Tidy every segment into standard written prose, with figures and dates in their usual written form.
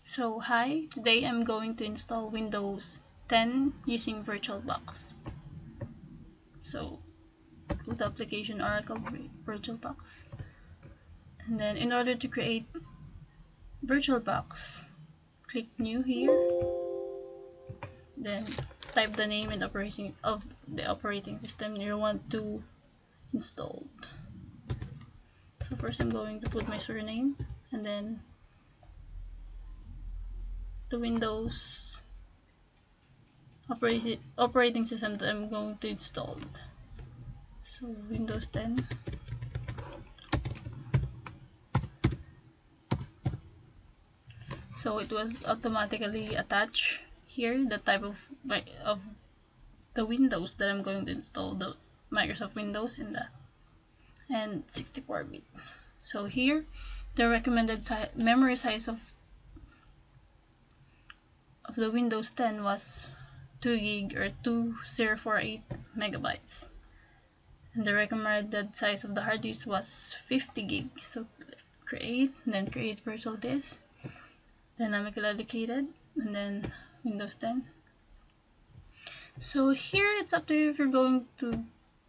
So hi, today I'm going to install Windows 10 using VirtualBox. So go to application Oracle VirtualBox, and then in order to create VirtualBox, click New here, then type the name and operating of the operating system you want to install. So first I'm going to put my surname and then the Windows operating system that I'm going to install. So Windows 10. So it was automatically attached here the type of the Windows that I'm going to install, the Microsoft Windows and 64-bit. So here the recommended memory size of the Windows 10 was 2 gig or 2048 megabytes, and the recommended size of the hard disk was 50 gig. So create, and then create virtual disk, dynamically allocated, and then Windows 10. So here it's up to you if you're going to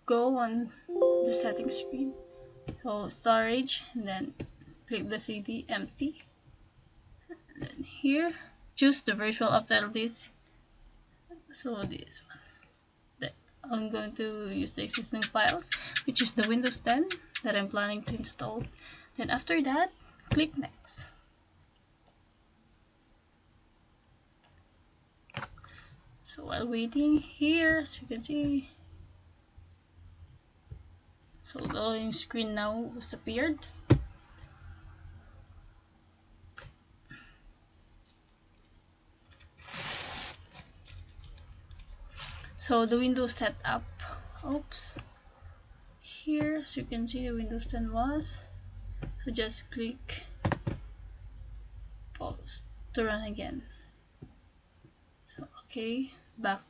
go on the settings screen. So storage, and then click the CD empty, and then here choose the virtual updated disk. So this one, I'm going to use the existing files, which is the Windows 10 that I'm planning to install. Then after that, click next. So while waiting here, as you can see, so the loading screen now has appeared. So the Windows setup, here as you can see the Windows 10 was. So just click pause to run again. So okay, back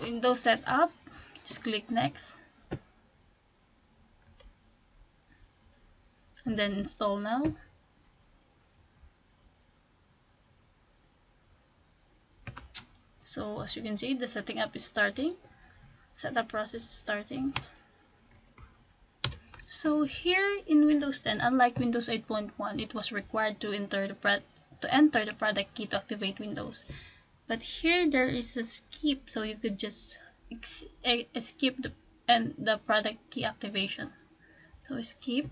Windows setup, just click next, and then install now. So as you can see, the setting up is starting. Setup process is starting. So here in Windows 10, unlike Windows 8.1, it was required to enter the product key to activate Windows. But here there is a skip, so you could just skip the product key activation. So skip.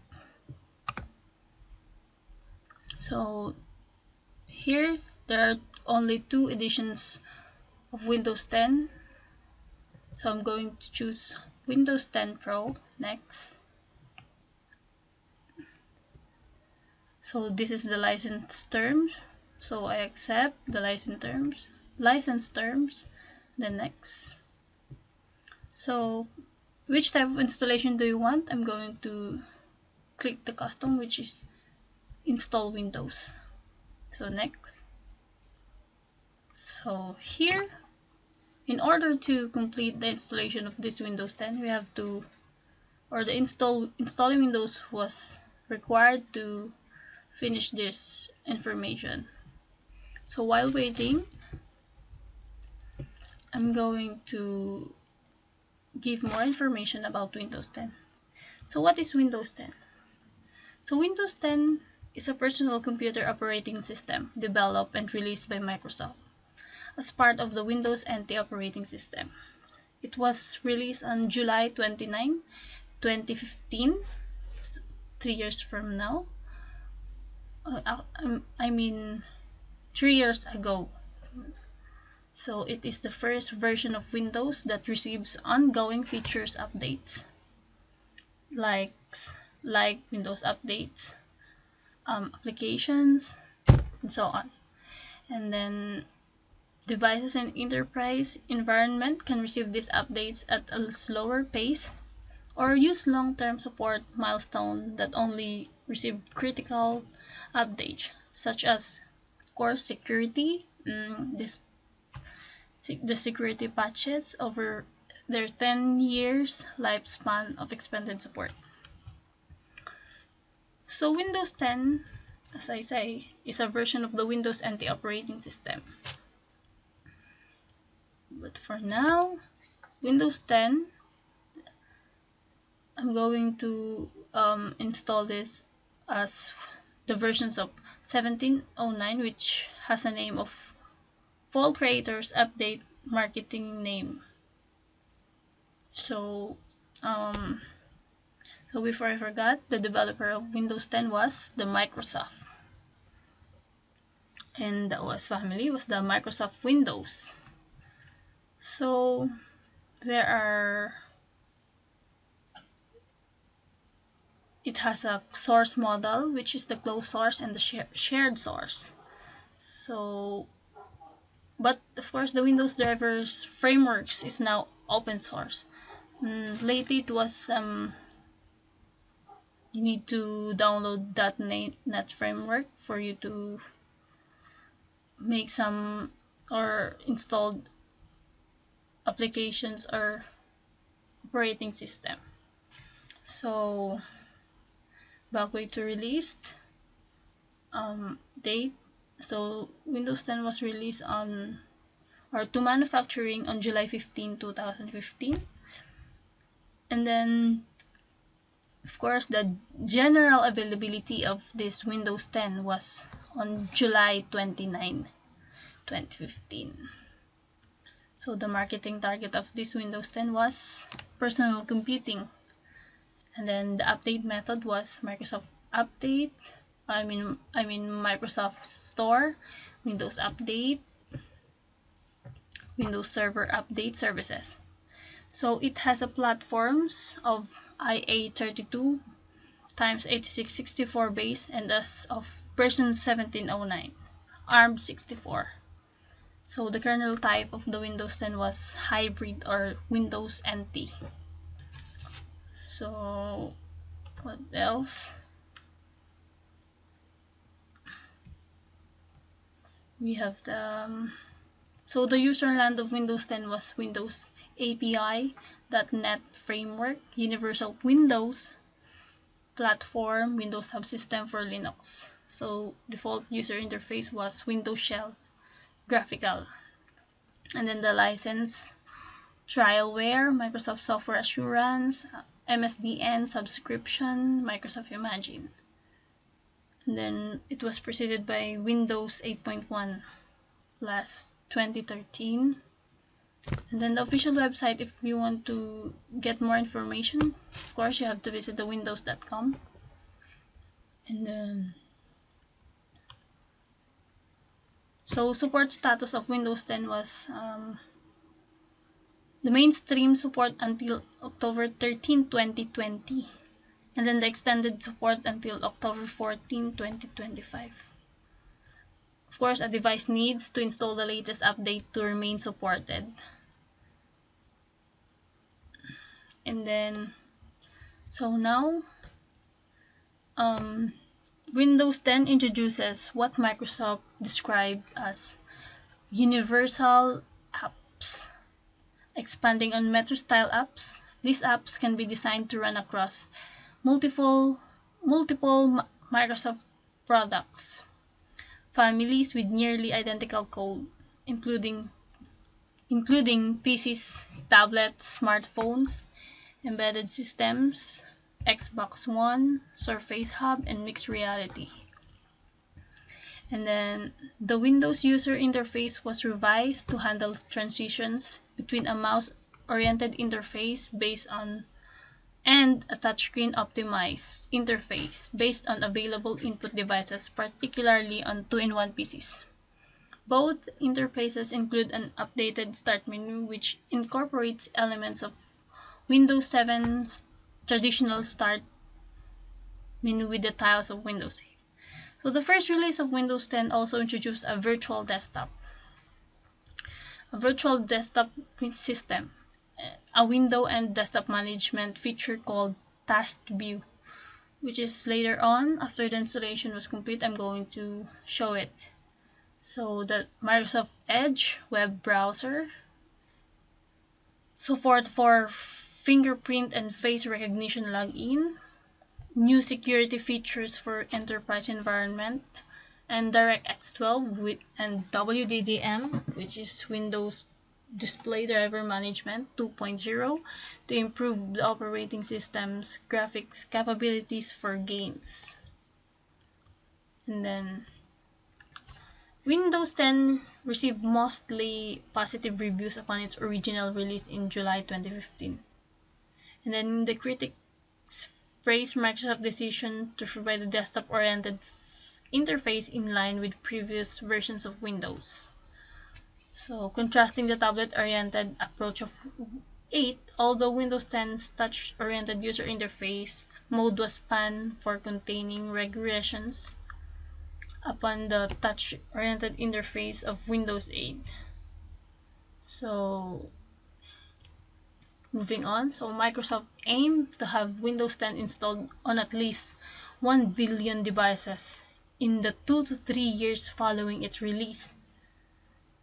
So here there are only 2 editions of Windows 10. So I'm going to choose Windows 10 Pro next. So this is the license terms. So I accept the license terms, then next. So which type of installation do you want? I'm going to click the custom, which is install Windows. So next. So here, in order to complete the installation of this Windows 10, we have to, or the installing Windows was required to finish this information. So while waiting, I'm going to give more information about Windows 10. So what is Windows 10? So Windows 10 is a personal computer operating system developed and released by Microsoft as part of the Windows NT operating system. It was released on July 29, 2015, 3 years from now. I mean 3 years ago. So it is the first version of Windows that receives ongoing features updates like Windows updates, applications, and so on. And then devices in enterprise environment can receive these updates at a slower pace or use long-term support milestone that only receive critical updates, such as, of course, security. The security patches over their 10 years lifespan of expanded support. So Windows 10 as I say, is a version of the Windows NT operating system. But for now, Windows 10, I'm going to install this as the versions of 1709, which has a name of Fall Creators Update Marketing Name. So, so before I forgot, the developer of Windows 10 was the Microsoft. And the OS family was the Microsoft Windows. So, there are, it has a source model, which is the closed source, and the shared source. So, but of course, the Windows drivers frameworks is now open source. Lately, it was you need to download that .NET framework for you to make some or installed applications or operating system. So back way to released date. So Windows 10 was released on or to manufacturing on July 15, 2015. And then of course the general availability of this Windows 10 was on July 29, 2015. So the marketing target of this Windows 10 was personal computing. And then the update method was Microsoft Update, I mean Microsoft Store, Windows Update, Windows Server Update services. So it has a platforms of IA32 times 8664 base and as of version 1709, ARM64. So the kernel type of the Windows 10 was hybrid or Windows NT. So what else? We have the so the userland of Windows 10 was Windows API, .NET Framework, Universal Windows Platform, Windows Subsystem for Linux. So default user interface was Windows Shell Graphical. And then the license, Trialware, Microsoft Software Assurance, MSDN subscription, Microsoft Imagine. And then it was preceded by Windows 8.1 last 2013. And then the official website, if you want to get more information, of course you have to visit the windows.com. And then so support status of Windows 10 was the mainstream support until October 13, 2020, and then the extended support until October 14, 2025. Of course, a device needs to install the latest update to remain supported. And then, so now, Windows 10 introduces what Microsoft described as universal apps. Expanding on Metro-style apps, these apps can be designed to run across multiple Microsoft products, families with nearly identical code, including PCs, tablets, smartphones, embedded systems, Xbox One, Surface Hub, and mixed reality. And then the Windows user interface was revised to handle transitions between a mouse-oriented interface based on and a touchscreen optimized interface based on available input devices, particularly on 2-in-1 PCs. Both interfaces include an updated start menu which incorporates elements of Windows 7's traditional start menu with the tiles of Windows 8. So the first release of Windows 10 also introduced a virtual desktop system, a window and desktop management feature called Task View, which is later on, after the installation was complete, I'm going to show it. So the Microsoft Edge web browser, support for fingerprint and face recognition login, new security features for enterprise environment, and DirectX 12 with and WDDM, which is Windows Display Driver Management 2.0, to improve the operating system's graphics capabilities for games. And then Windows 10 received mostly positive reviews upon its original release in July 2015. And then the critics praised Microsoft's decision to provide a desktop-oriented interface in line with previous versions of Windows. So, contrasting the tablet-oriented approach of 8, although Windows 10's touch-oriented user interface mode was banned for containing regressions upon the touch-oriented interface of Windows 8. So, moving on, so Microsoft aimed to have Windows 10 installed on at least 1 billion devices in the 2 to 3 years following its release.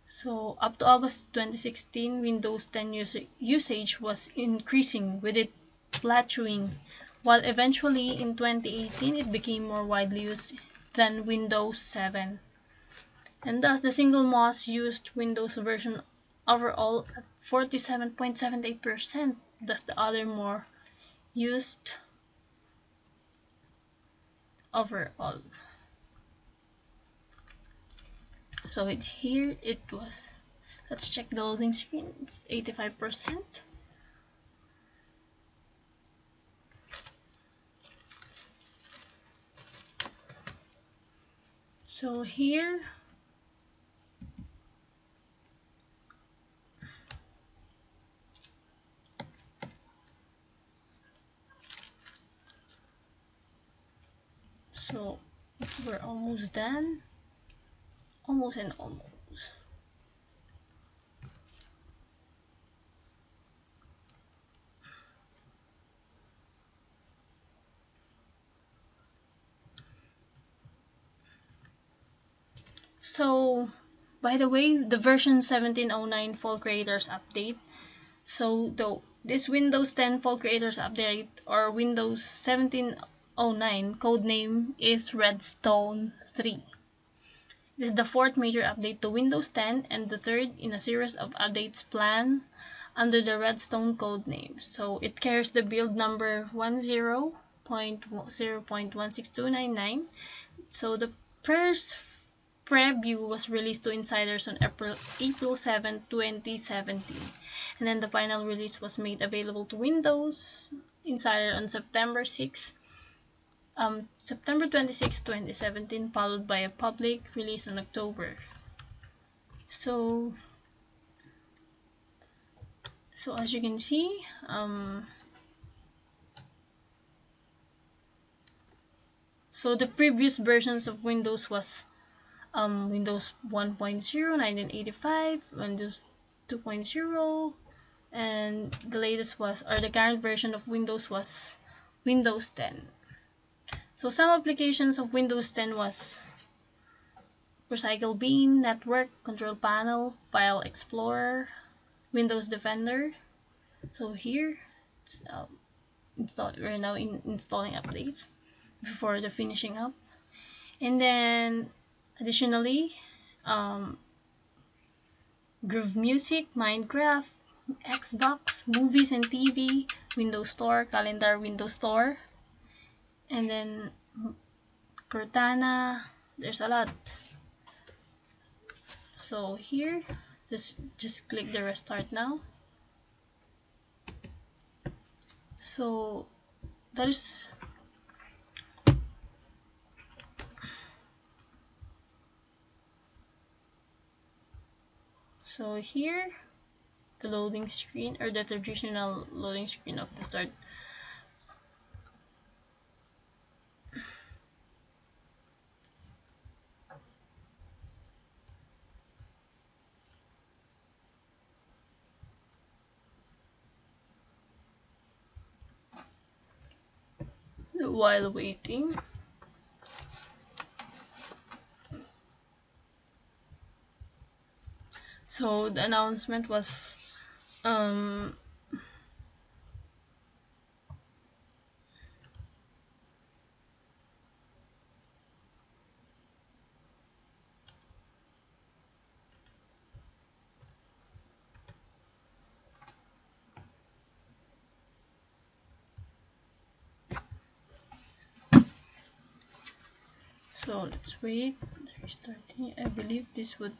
So up to August 2016, Windows 10 usage was increasing, with it plateauing, while eventually in 2018 it became more widely used than Windows 7. And thus the single most used Windows version overall at 47.78%, thus the other more used overall. So here it was. Let's check the loading screen. It's 85%. So here so we're almost done. Almost and almost. So, by the way, the version 1709 Fall Creators Update. So, this Windows 10 Fall Creators Update, or Windows 1709 codename, is Redstone 3. This is the fourth major update to Windows 10 and the third in a series of updates planned under the Redstone codename. So, it carries the build number 10.0.16299. So, the first preview was released to insiders on April 7, 2017, and then the final release was made available to Windows Insider on September 26, 2017, followed by a public release in October. So as you can see, so the previous versions of Windows was Windows 1.0, 1985, Windows 2.0, and the latest was, or the current version of Windows was Windows 10. So some applications of Windows 10 was Recycle Bin, Network, Control Panel, File Explorer, Windows Defender. So here, we're now installing updates before the finishing up. And then additionally, Groove Music, Minecraft, Xbox, Movies and TV, Windows Store, Calendar, Windows Store, and then Cortana. There's a lot. So here, just click the restart now. So that is so here the loading screen, or the traditional loading screen of the start. While waiting, so the announcement was So let's wait. Restarting. I believe this would.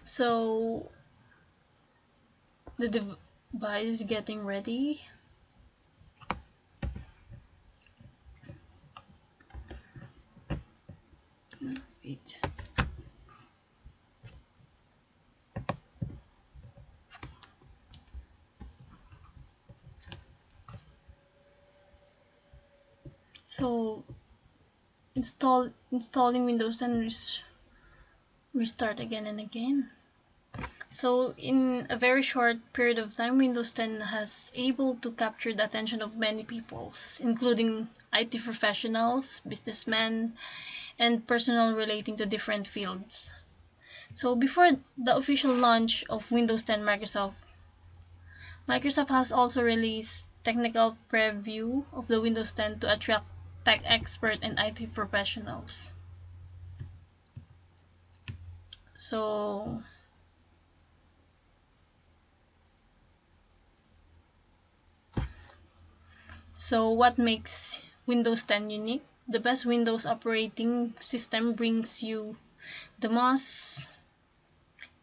So the device is getting ready. Wait. So installing Windows 10, restart again and again. So in a very short period of time, Windows 10 has able to capture the attention of many people, including IT professionals, businessmen, and personnel relating to different fields. So before the official launch of Windows 10, Microsoft has also released technical preview of the Windows 10 to attract tech expert and IT professionals. So what makes Windows 10 unique? The best Windows operating system brings you the most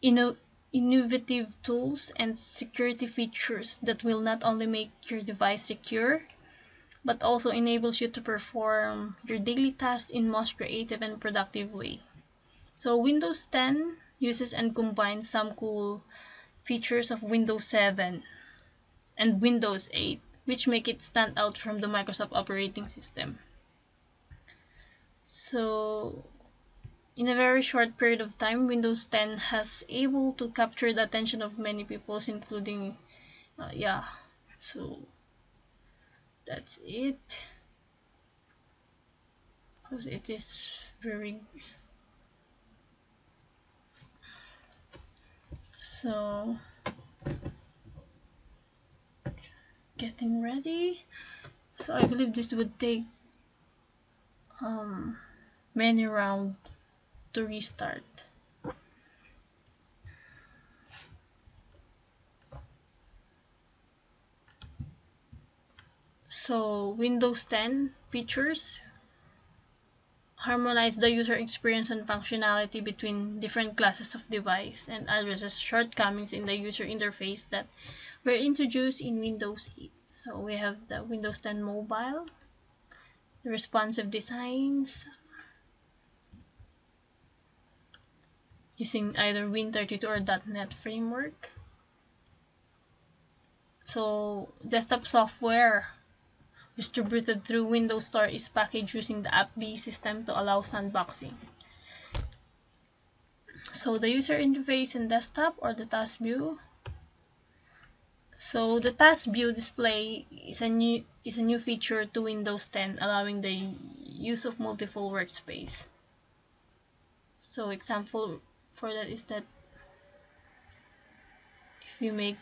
innovative tools and security features that will not only make your device secure, but also enables you to perform your daily tasks in most creative and productive way. So Windows 10 uses and combines some cool features of Windows 7 and Windows 8, which make it stand out from the Microsoft operating system. So in a very short period of time, Windows 10 has able to capture the attention of many people, including so that's it, because it is very so getting ready. So I believe this would take many rounds to restart. So Windows 10 features harmonize the user experience and functionality between different classes of device and addresses shortcomings in the user interface that were introduced in Windows 8. So we have the Windows 10 Mobile, the responsive designs using either Win32 or .NET framework. So desktop software distributed through Windows Store is packaged using the app-based system to allow sandboxing. So the user interface in desktop or the task view. So the task view display is a new feature to Windows 10, allowing the use of multiple workspace. So example for that is that if you make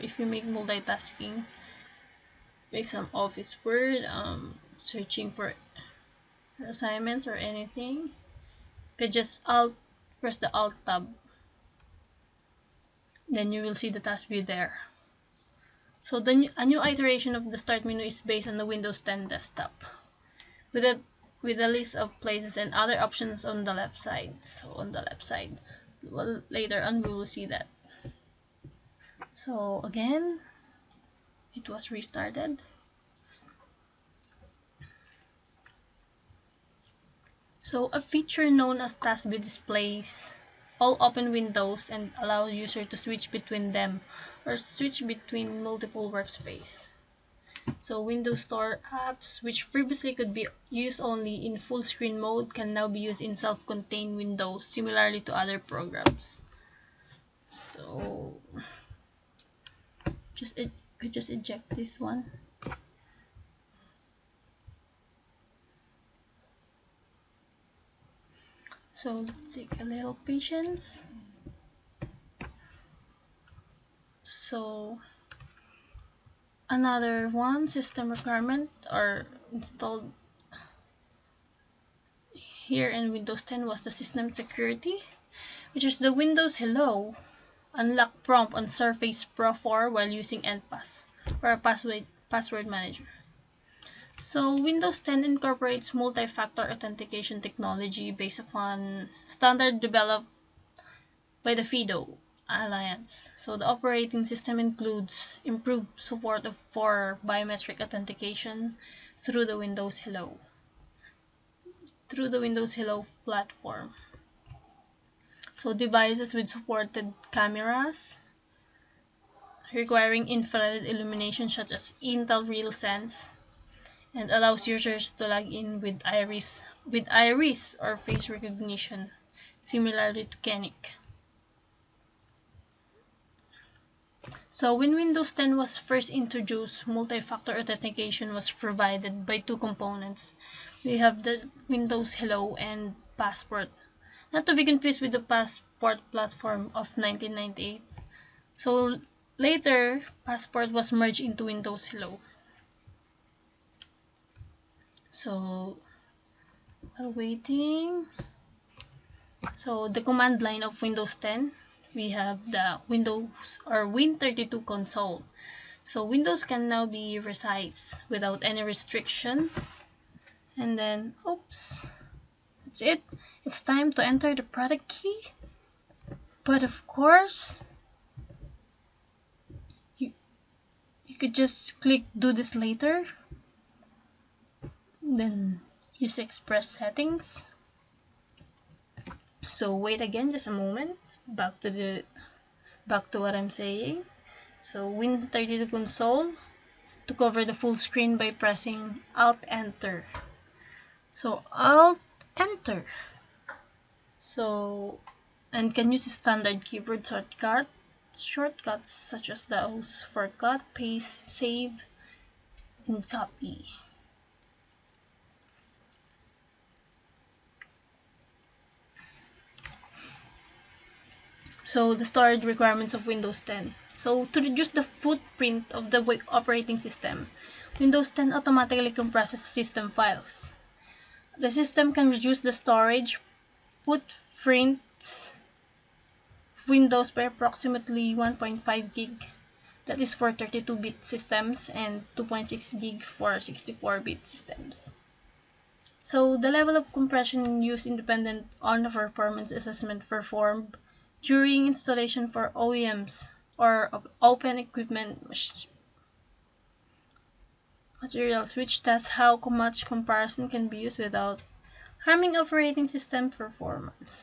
if you make multitasking, like some Office Word, searching for assignments or anything, you could just press the Alt tab, then you will see the task view there. So a new iteration of the start menu is based on the Windows 10 desktop, with a list of places and other options on the left side. So on the left side, well, later on we will see that. So again, it was restarted. So a feature known as task view displays all open windows and allow user to switch between them or switch between multiple workspace. So Windows Store apps, which previously could be used only in full screen mode, can now be used in self-contained windows, similarly to other programs. So could just eject this one. So let's take a little patience. So another one, system requirement are installed here in Windows 10 was the system security, which is the Windows Hello unlock prompt on Surface Pro 4 while using NPass or a password manager. So Windows 10 incorporates multi-factor authentication technology based upon standard developed by the FIDO Alliance. So the operating system includes improved support for biometric authentication through the Windows Hello platform. So devices with supported cameras requiring infrared illumination such as Intel RealSense and allows users to log in with iris or face recognition, similarly to Kenic. So when Windows 10 was first introduced, multi-factor authentication was provided by two components. We have the Windows Hello and Passport, not to be confused with the Passport platform of 1998. So later, Passport was merged into Windows Hello. So while waiting, so the command line of Windows 10, we have the Windows or Win32 console. So Windows can now be resized without any restriction. And then, oops, that's it. It's time to enter the product key. But of course, you could just click do this later. Then use express settings. So wait again just a moment. Back to what I'm saying. So Win32 console to cover the full screen by pressing Alt Enter. So Alt Enter. So and can use a standard keyboard shortcuts such as those for cut, paste, save, and copy. So the storage requirements of Windows 10. So to reduce the footprint of the operating system, Windows 10 automatically compresses system files. The system can reduce the storage footprint of Windows by approximately 1.5 gig. That is for 32-bit systems and 2.6 gig for 64-bit systems. So the level of compression used independent on the performance assessment performed during installation for OEMs or open equipment materials, which tests how much comparison can be used without harming operating system performance.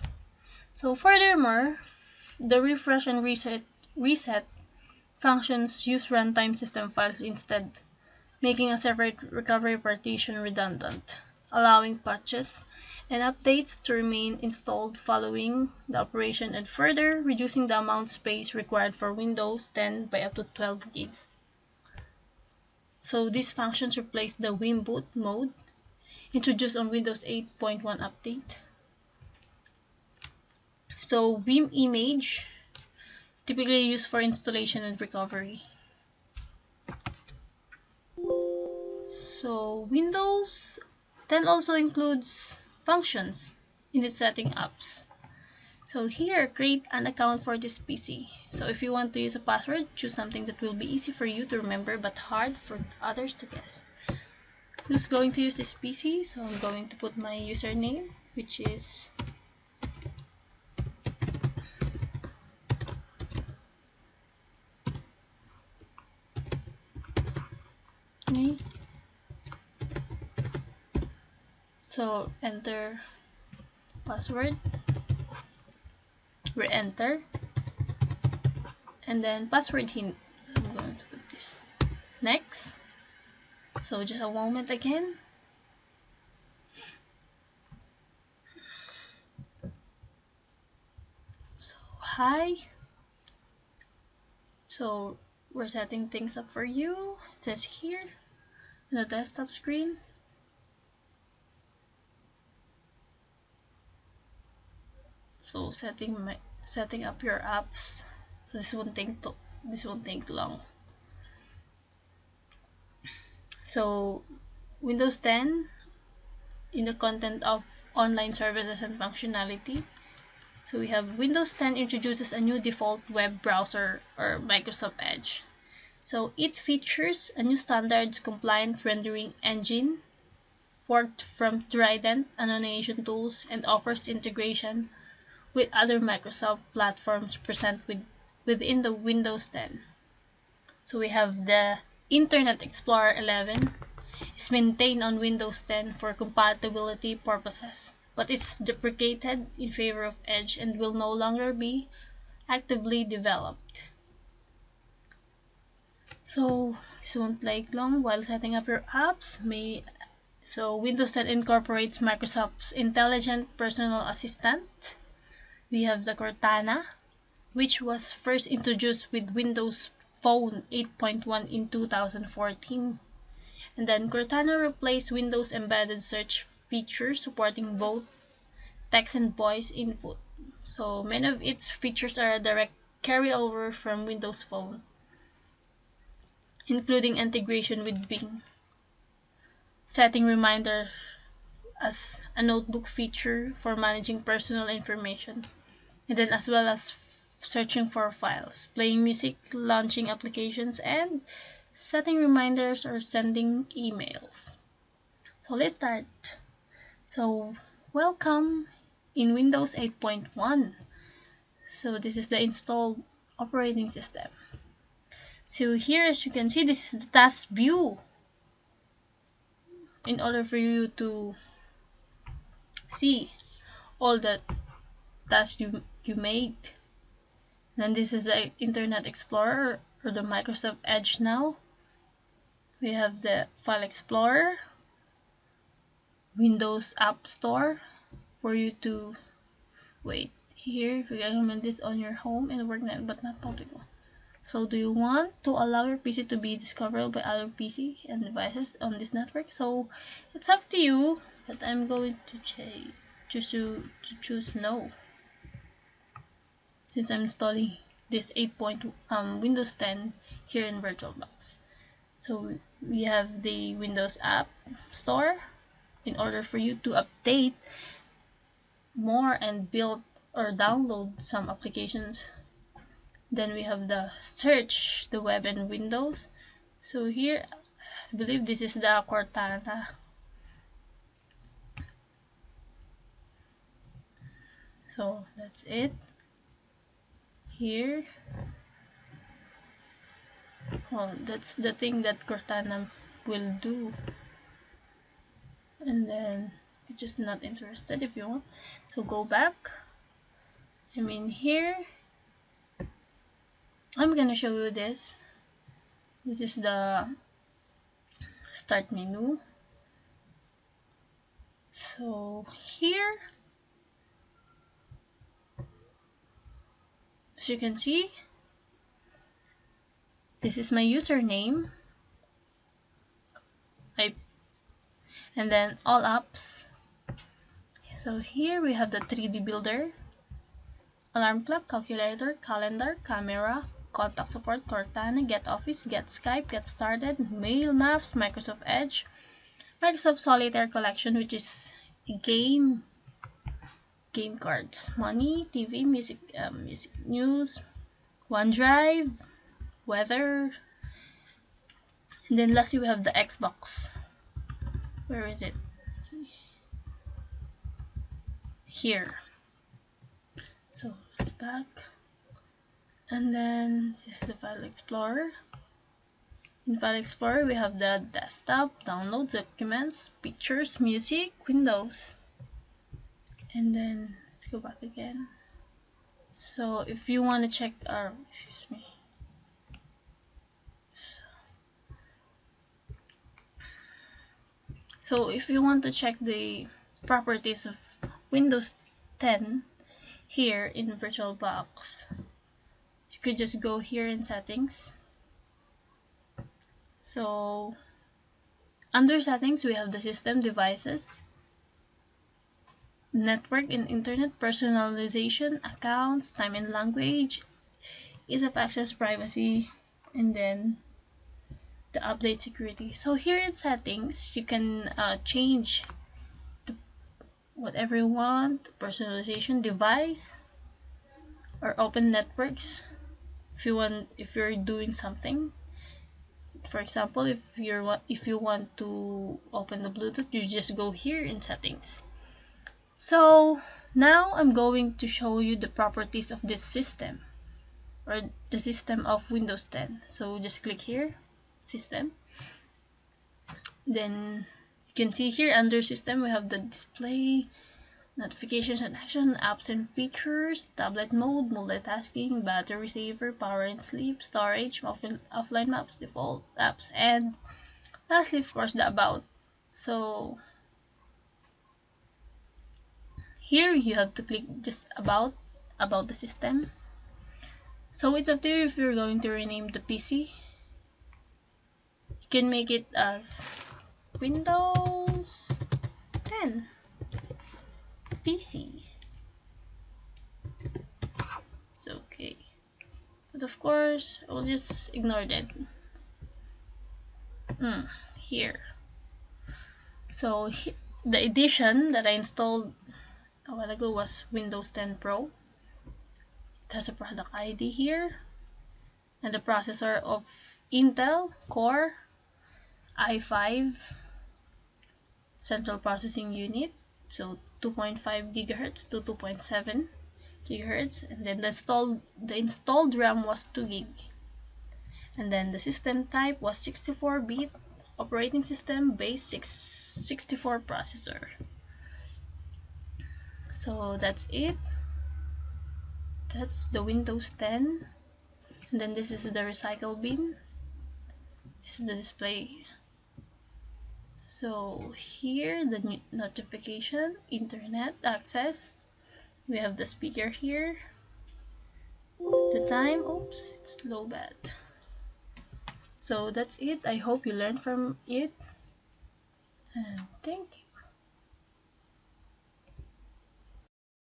So furthermore, the refresh and reset functions use runtime system files instead, making a separate recovery partition redundant, allowing patches and updates to remain installed following the operation and further reducing the amount of space required for Windows 10 by up to 12 gig. So these functions replace the Vim boot mode introduced on Windows 8.1 update. So Vim image typically used for installation and recovery. So Windows 10 also includes functions in its setting apps. So here, create an account for this PC. So if you want to use a password, choose something that will be easy for you to remember but hard for others to guess. Who's going to use this PC? So I'm going to put my username, which is me. So enter password, re-enter, and then password hint. I'm going to put this. Next. So just a moment again. So hi. So we're setting things up for you. It says here on the desktop screen. So setting up your apps. So this won't take long. So Windows 10 in the content of online services and functionality. So we have Windows 10 introduces a new default web browser or Microsoft Edge. So it features a new standards compliant rendering engine forked from Trident annotation tools and offers integration with other Microsoft platforms present within the Windows 10. So we have the Internet Explorer 11. It's maintained on Windows 10 for compatibility purposes, but it's deprecated in favor of Edge and will no longer be actively developed. So this won't take long while setting up your apps. So Windows 10 incorporates Microsoft's intelligent personal assistant. We have the Cortana, which was first introduced with Windows Phone 8.1 in 2014. And then Cortana replaced Windows embedded search feature supporting both text and voice input. So many of its features are a direct carryover from Windows Phone, including integration with Bing, setting reminder as a notebook feature for managing personal information, and then as well as searching for files, playing music, launching applications, and setting reminders or sending emails. So let's start. So welcome in Windows 8.1. So this is the installed operating system. So here, as you can see, this is the task view. In order for you to see all the tasks you made. Then this is the Internet Explorer or the Microsoft Edge now. We have the File Explorer, Windows App Store for you to wait. Here, if you recommend this on your home and worknet but not public. So do you want to allow your PC to be discoverable by other PC and devices on this network? So it's up to you, but I'm going to choose no, since I'm installing this 8. Windows 10 here in VirtualBox. So we have the Windows App Store in order for you to update more and build or download some applications. Then we have the search, the web and Windows. So here, I believe this is the Cortana. So that's it. Here, that's the thing that Cortana will do. And then you're just not interested if you want. So go back. Here, I'm gonna show you this. This is the start menu. So here, as you can see, this is my username. And then all apps. So here we have the 3D builder, alarm clock, calculator, calendar, camera, contact support, Cortana, get office, get Skype, get started, mail, maps, Microsoft Edge, Microsoft Solitaire collection, which is a game cards, money, TV, music, news, OneDrive, weather, and then lastly we have the Xbox. Where is it? Here. So it's back. And then this is the File Explorer. In File Explorer we have the desktop, downloads, documents, pictures, music, Windows. And then let's go back again. So if you want to check So if you want to check the properties of Windows 10 here in VirtualBox, you could just go here in settings. So under settings we have the system, devices, network and internet, personalization, accounts, time and language, ease of access, privacy, and then the update security. So here in settings you can change the whatever you want, personalization, device, or open networks. If you're doing something, for example, if you want to open the Bluetooth, you just go here in settings. So now I'm going to show you the properties of this system, or the system of Windows 10. So just click here, system. Then you can see here under system we have the display, notifications and action, apps and features, tablet mode, multitasking, battery saver, power and sleep, storage, offline maps, default apps, and lastly, of course, the about. So here you have to click just about the system. So it's up to you if you're going to rename the PC. You can make it as Windows 10 PC. It's okay. But of course, I will just ignore that. Here. So the edition that I installed a while ago was Windows 10 Pro. It has a product ID here. And the processor of Intel Core i5 central processing unit. So 2.5 gigahertz to 2.7 gigahertz. And then the installed RAM was 2 gig. And then the system type was 64-bit operating system base 64 processor. So that's it. That's the Windows 10. And then this is the recycle bin. This is the display. So here the notification, internet access. We have the speaker here. The time, oops, it's low bad. So that's it. I hope you learned from it. And thank you.